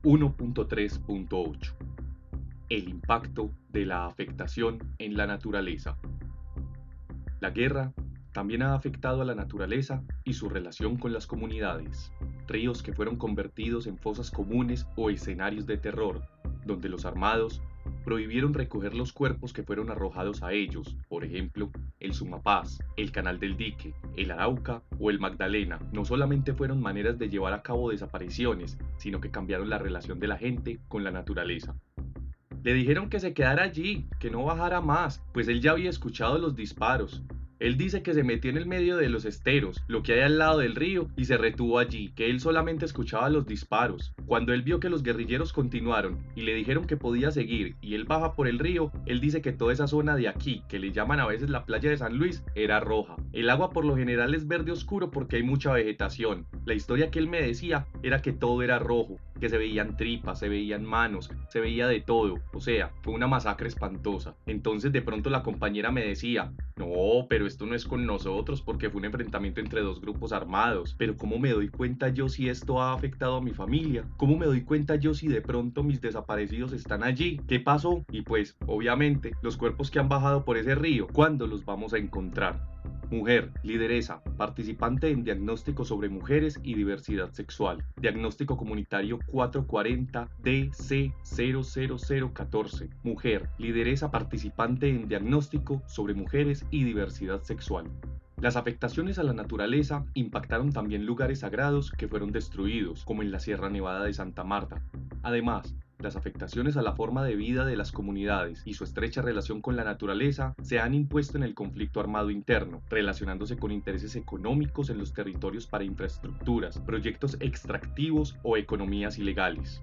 1.3.8. El impacto de la afectación en la naturaleza. La guerra también ha afectado a la naturaleza y su relación con las comunidades. Ríos que fueron convertidos en fosas comunes o escenarios de terror, donde los armados prohibieron recoger los cuerpos que fueron arrojados a ellos, por ejemplo, el Sumapaz, el Canal del Dique, el Arauca o el Magdalena. No solamente fueron maneras de llevar a cabo desapariciones, sino que cambiaron la relación de la gente con la naturaleza. Le dijeron que se quedara allí, que no bajara más, pues él ya había escuchado los disparos. Él dice que se metió en el medio de los esteros, lo que hay al lado del río, y se retuvo allí, que él solamente escuchaba los disparos. Cuando él vio que los guerrilleros continuaron y le dijeron que podía seguir, y él baja por el río, él dice que toda esa zona de aquí, que le llaman a veces la playa de San Luis, era roja. El agua por lo general es verde oscuro porque hay mucha vegetación. La historia que él me decía era que todo era rojo, que se veían tripas, se veían manos, se veía de todo, o sea, fue una masacre espantosa. Entonces de pronto la compañera me decía, no, pero esto no es con nosotros porque fue un enfrentamiento entre dos grupos armados, pero ¿cómo me doy cuenta yo si esto ha afectado a mi familia? ¿Cómo me doy cuenta yo si de pronto mis desaparecidos están allí? ¿Qué pasó? Y pues, obviamente, los cuerpos que han bajado por ese río, ¿cuándo los vamos a encontrar? Mujer, lideresa, participante en diagnóstico sobre mujeres y diversidad sexual. Diagnóstico comunitario 440-DC00014. Mujer, lideresa, participante en diagnóstico sobre mujeres y diversidad sexual. Las afectaciones a la naturaleza impactaron también lugares sagrados que fueron destruidos, como en la Sierra Nevada de Santa Marta. Además, las afectaciones a la forma de vida de las comunidades y su estrecha relación con la naturaleza se han impuesto en el conflicto armado interno, relacionándose con intereses económicos en los territorios para infraestructuras, proyectos extractivos o economías ilegales.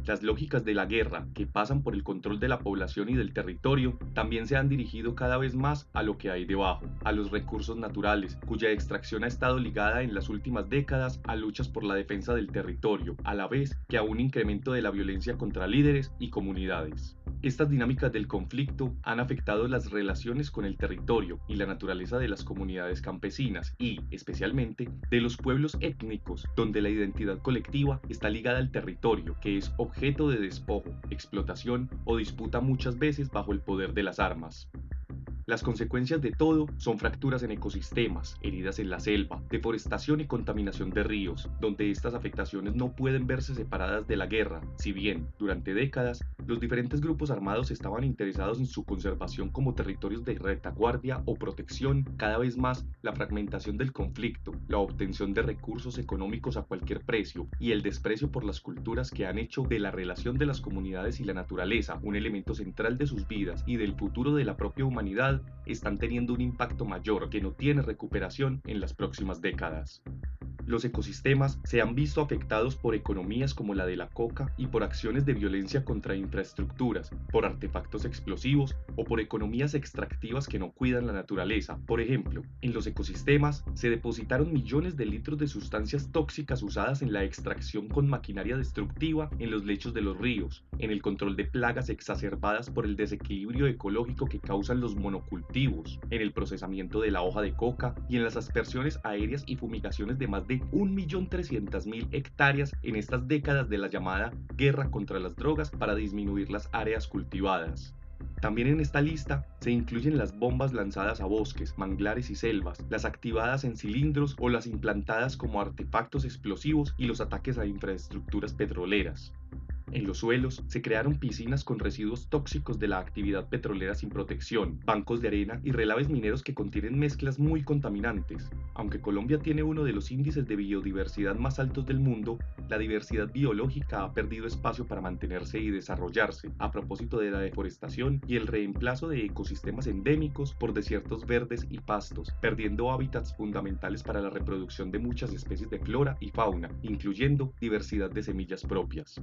Las lógicas de la guerra, que pasan por el control de la población y del territorio, también se han dirigido cada vez más a lo que hay debajo, a los recursos naturales, cuya extracción ha estado ligada en las últimas décadas a luchas por la defensa del territorio, a la vez que a un incremento de la violencia contra líderes y comunidades. Estas dinámicas del conflicto han afectado las relaciones con el territorio y la naturaleza de las comunidades campesinas y, especialmente, de los pueblos étnicos, donde la identidad colectiva está ligada al territorio, que es objeto de despojo, explotación o disputa muchas veces bajo el poder de las armas. Las consecuencias de todo son fracturas en ecosistemas, heridas en la selva, deforestación y contaminación de ríos, donde estas afectaciones no pueden verse separadas de la guerra, si bien, durante décadas, los diferentes grupos armados estaban interesados en su conservación como territorios de retaguardia o protección. Cada vez más la fragmentación del conflicto, la obtención de recursos económicos a cualquier precio y el desprecio por las culturas que han hecho de la relación de las comunidades y la naturaleza un elemento central de sus vidas y del futuro de la propia humanidad están teniendo un impacto mayor que no tiene recuperación en las próximas décadas. Los ecosistemas se han visto afectados por economías como la de la coca y por acciones de violencia contra infraestructuras, por artefactos explosivos o por economías extractivas que no cuidan la naturaleza. Por ejemplo, en los ecosistemas se depositaron millones de litros de sustancias tóxicas usadas en la extracción con maquinaria destructiva en los lechos de los ríos, en el control de plagas exacerbadas por el desequilibrio ecológico que causan los monocultivos, en el procesamiento de la hoja de coca y en las aspersiones aéreas y fumigaciones de más de 1.300.000 hectáreas en estas décadas de la llamada guerra contra las drogas para disminuir las áreas cultivadas. También en esta lista se incluyen las bombas lanzadas a bosques, manglares y selvas, las activadas en cilindros o las implantadas como artefactos explosivos y los ataques a infraestructuras petroleras. En los suelos se crearon piscinas con residuos tóxicos de la actividad petrolera sin protección, bancos de arena y relaves mineros que contienen mezclas muy contaminantes. Aunque Colombia tiene uno de los índices de biodiversidad más altos del mundo, la diversidad biológica ha perdido espacio para mantenerse y desarrollarse, a propósito de la deforestación y el reemplazo de ecosistemas endémicos por desiertos verdes y pastos, perdiendo hábitats fundamentales para la reproducción de muchas especies de flora y fauna, incluyendo diversidad de semillas propias.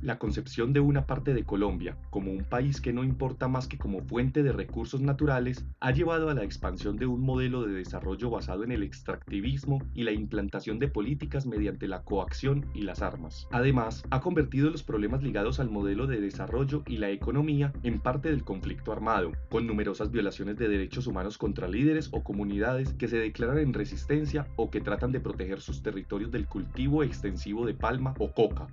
La concepción de una parte de Colombia como un país que no importa más que como fuente de recursos naturales ha llevado a la expansión de un modelo de desarrollo basado en el extractivismo y la implantación de políticas mediante la coacción y las armas. Además, ha convertido los problemas ligados al modelo de desarrollo y la economía en parte del conflicto armado, con numerosas violaciones de derechos humanos contra líderes o comunidades que se declaran en resistencia o que tratan de proteger sus territorios del cultivo extensivo de palma o coca.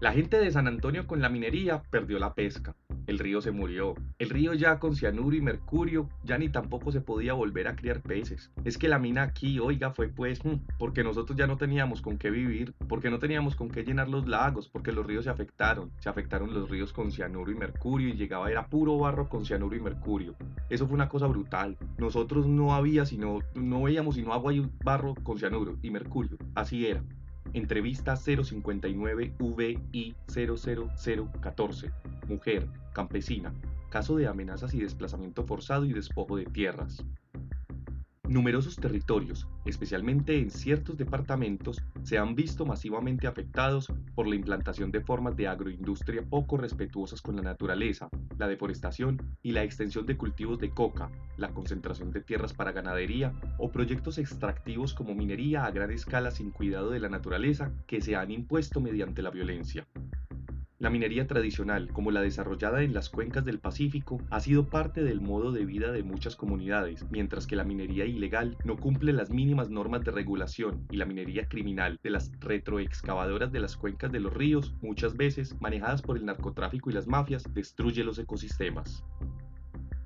La gente de San Antonio con la minería perdió la pesca. El río se murió. El río ya con cianuro y mercurio ya ni tampoco se podía volver a criar peces. Es que la mina aquí, oiga, fue pues porque nosotros ya no teníamos con qué vivir, porque no teníamos con qué llenar los lagos, porque los ríos se afectaron los ríos con cianuro y mercurio y llegaba era puro barro con cianuro y mercurio. Eso fue una cosa brutal. Nosotros no veíamos sino agua y barro con cianuro y mercurio. Así era. Entrevista 059 VI 00014. Mujer, campesina. Caso de amenazas y desplazamiento forzado y despojo de tierras. Numerosos territorios, especialmente en ciertos departamentos, se han visto masivamente afectados por la implantación de formas de agroindustria poco respetuosas con la naturaleza, la deforestación y la extensión de cultivos de coca, la concentración de tierras para ganadería o proyectos extractivos como minería a gran escala sin cuidado de la naturaleza que se han impuesto mediante la violencia. La minería tradicional, como la desarrollada en las cuencas del Pacífico, ha sido parte del modo de vida de muchas comunidades, mientras que la minería ilegal no cumple las mínimas normas de regulación y la minería criminal de las retroexcavadoras de las cuencas de los ríos, muchas veces manejadas por el narcotráfico y las mafias, destruye los ecosistemas.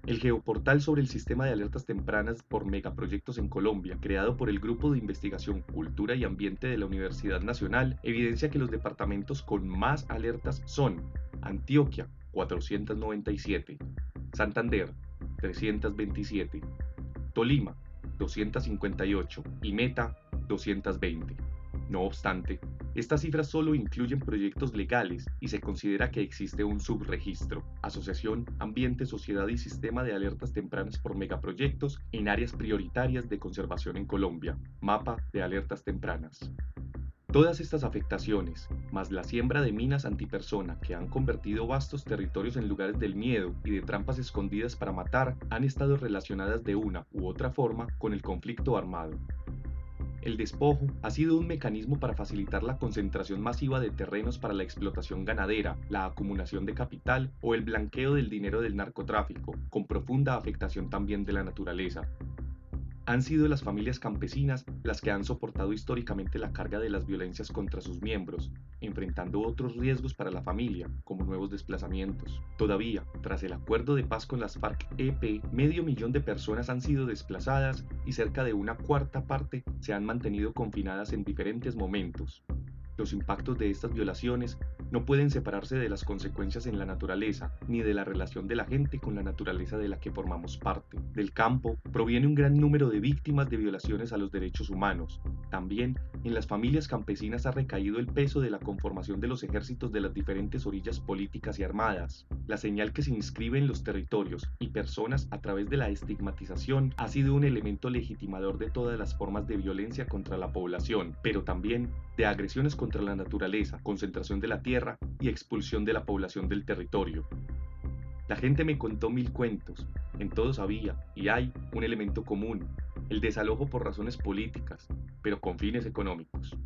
El geoportal sobre el sistema de alertas tempranas por megaproyectos en Colombia, creado por el Grupo de Investigación Cultura y Ambiente de la Universidad Nacional, evidencia que los departamentos con más alertas son Antioquia, 497, Santander, 327, Tolima, 258 y Meta, 220. No obstante, estas cifras solo incluyen proyectos legales y se considera que existe un subregistro, Asociación, Ambiente, Sociedad y Sistema de Alertas Tempranas por Megaproyectos en áreas prioritarias de conservación en Colombia, Mapa de Alertas Tempranas. Todas estas afectaciones, más la siembra de minas antipersona que han convertido vastos territorios en lugares del miedo y de trampas escondidas para matar, han estado relacionadas de una u otra forma con el conflicto armado. El despojo ha sido un mecanismo para facilitar la concentración masiva de terrenos para la explotación ganadera, la acumulación de capital o el blanqueo del dinero del narcotráfico, con profunda afectación también de la naturaleza. Han sido las familias campesinas las que han soportado históricamente la carga de las violencias contra sus miembros, enfrentando otros riesgos para la familia, como nuevos desplazamientos. Todavía, tras el acuerdo de paz con las FARC-EP, medio millón de personas han sido desplazadas y cerca de una cuarta parte se han mantenido confinadas en diferentes momentos. Los impactos de estas violaciones no pueden separarse de las consecuencias en la naturaleza, ni de la relación de la gente con la naturaleza de la que formamos parte. Del campo proviene un gran número de víctimas de violaciones a los derechos humanos. También en las familias campesinas ha recaído el peso de la conformación de los ejércitos de las diferentes orillas políticas y armadas. La señal que se inscribe en los territorios y personas a través de la estigmatización ha sido un elemento legitimador de todas las formas de violencia contra la población, pero también de agresiones contra la naturaleza, concentración de la tierra y expulsión de la población del territorio. La gente me contó mil cuentos, en todos había y hay un elemento común, el desalojo por razones políticas, pero con fines económicos.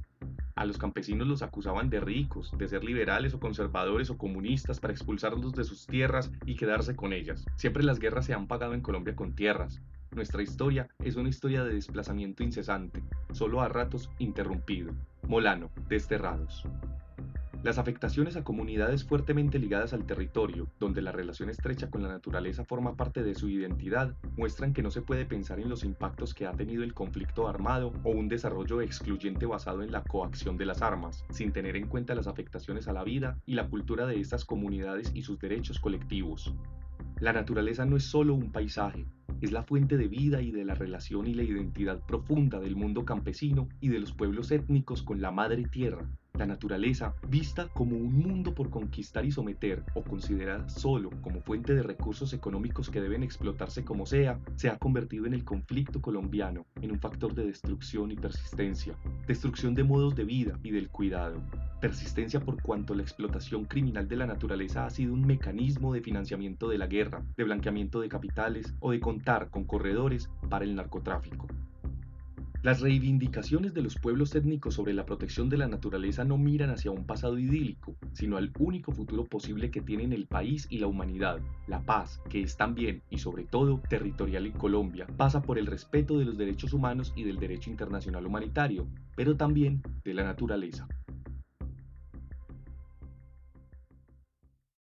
A los campesinos los acusaban de ricos, de ser liberales o conservadores o comunistas para expulsarlos de sus tierras y quedarse con ellas. Siempre las guerras se han pagado en Colombia con tierras. Nuestra historia es una historia de desplazamiento incesante, solo a ratos interrumpido. Molano, Desterrados. Las afectaciones a comunidades fuertemente ligadas al territorio, donde la relación estrecha con la naturaleza forma parte de su identidad, muestran que no se puede pensar en los impactos que ha tenido el conflicto armado o un desarrollo excluyente basado en la coacción de las armas, sin tener en cuenta las afectaciones a la vida y la cultura de estas comunidades y sus derechos colectivos. La naturaleza no es solo un paisaje, es la fuente de vida y de la relación y la identidad profunda del mundo campesino y de los pueblos étnicos con la madre tierra. La naturaleza, vista como un mundo por conquistar y someter, o considerada solo como fuente de recursos económicos que deben explotarse como sea, se ha convertido en el conflicto colombiano, en un factor de destrucción y persistencia, destrucción de modos de vida y del cuidado. Persistencia por cuanto la explotación criminal de la naturaleza ha sido un mecanismo de financiamiento de la guerra, de blanqueamiento de capitales o de contar con corredores para el narcotráfico. Las reivindicaciones de los pueblos étnicos sobre la protección de la naturaleza no miran hacia un pasado idílico, sino al único futuro posible que tienen el país y la humanidad. La paz, que es también y sobre todo territorial en Colombia, pasa por el respeto de los derechos humanos y del derecho internacional humanitario, pero también de la naturaleza.